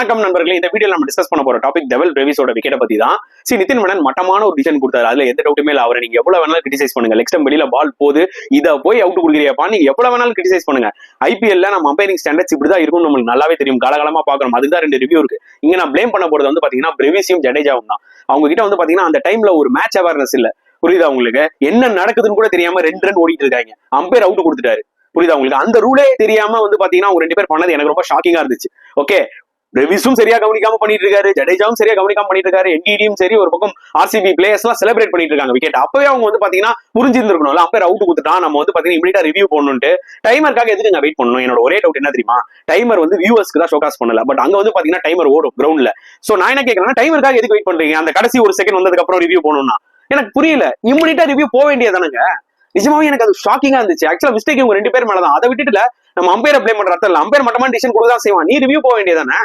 வணக்கம் நண்பர்களே, இந்த வீடியோ நம்ம டிஸ்கஸ் பண்ண போற டாபிக் டெவல் பிரேவிஸோட விக்கெட்டை பத்தி தான். நிதின் மேனன் மட்டமான ஒரு டிசிஷன் கொடுத்தாரு. அதுல எந்த டவுட்டுமே இல்ல. அவரை நீங்க எவ்வளவு வேணாலும் கிரிட்டிசைஸ் பண்ணுங்க. லெக் ஸ்டம்ப் வெளியில பால் போது, இதை போய் அவுட் கொடுக்குறியப்பா, நீங்க எவ்வளவு வேணாலும் கிரிட்டிசைஸ் பண்ணுங்க. ஐபிஎல்ல நம்ம அம்பைரிங் ஸ்டாண்டர்ட்ஸ் இப்படிதான் இருக்கும், நம்மளுக்கு நல்லாவே தெரியும். காலகாலமா பாக்குறோம். அதுக்கு தான் 2 ரிவ்யூ இருக்கு. இங்க நான் பிளேம் பண்ண போறது வந்து பாத்தீங்கன்னா பிரேவிஸையும் ஜடேஜாவும் தான். அவங்க கிட்ட வந்து பாத்தீங்கன்னா அந்த டைம்ல ஒரு மேட்ச் அவேர்னஸ் இல்ல. புரியுதா உங்களுக்கு? என்ன நடக்குதுன்னு கூட தெரியாம 2 ரன் ஓடிட்டு இருக்காங்க. அம்பையர் அவுட் கொடுத்துட்டாரு. புரியுதா உங்களுக்கு? அந்த ரூலே தெரியாம வந்து பாத்தீங்கன்னா அவங்க 2 பேர் பண்ணது எனக்கு ரொம்ப ஷாக்கிங்கா இருந்துச்சு. ஓகே, பிரேவிஸும் சரியா கவனிக்காம பண்ணிட்டு இருக்காரு, ஜடேஜாவும் சரியா கவனிக்காம பண்ணிட்டு இருக்காரு, என்டிடியும் சரி, ஒரு பக்கம் ஆர்சிபி பிளேயர்ஸ் எல்லாம் செலிப்ரேட் பண்ணிட்டு இருக்காங்க விக்கெட். அப்பவே அவங்க வந்து பாத்தீங்கன்னா புரிஞ்சிருந்திருக்கணும்ல, அம்பையர் அவுட் கொடுத்துட்டான், நம்ம வந்து பாத்தீங்கன்னா இமீடியட்டா ரிவ்யூ பண்ணணும்ட்டு. டைமருக்காக எதுக்கு வெயிட் பண்ணணும்? என்னோட ஒரே டவுட் என்ன தெரியுமா, டைமர் வந்து வியூவர்ஸ்க்கு தான் ஷோகாஸ் பண்ணல, பட் அங்க வந்து பாத்தீங்கன்னா டைமர் ஓடும் கிரவுண்ட்ல. சோ நான் என்ன கேட்கறேன்னா, டைமருக்காக எதுக்கு வெயிட் பண்றீங்க? அந்த கடைசி ஒரு செகண்ட் வந்ததுக்கு அப்புறம் ரிவ்யூ பண்ணணும்னா எனக்கு புரியல. இமீடியட்டா ரிவ்யூ போக வேண்டியதானுங்க. நிஜமாவே எனக்கு அது ஷாக்கிங்கா இருந்துச்சு. ஆக்சுவலா மிஸ்டேக் இவங்க 2 பேர் மேலதான். அதை விட்டுட்டு நம்ம அம்பையரை பிளேம் பண்ற அர்த்தம் இல்ல. அம்பையர் மட்டமான டிசிஷன் கொடுக்க தான் செய்வான். நீ ரிவ்யூ போக வேண்டியதானே?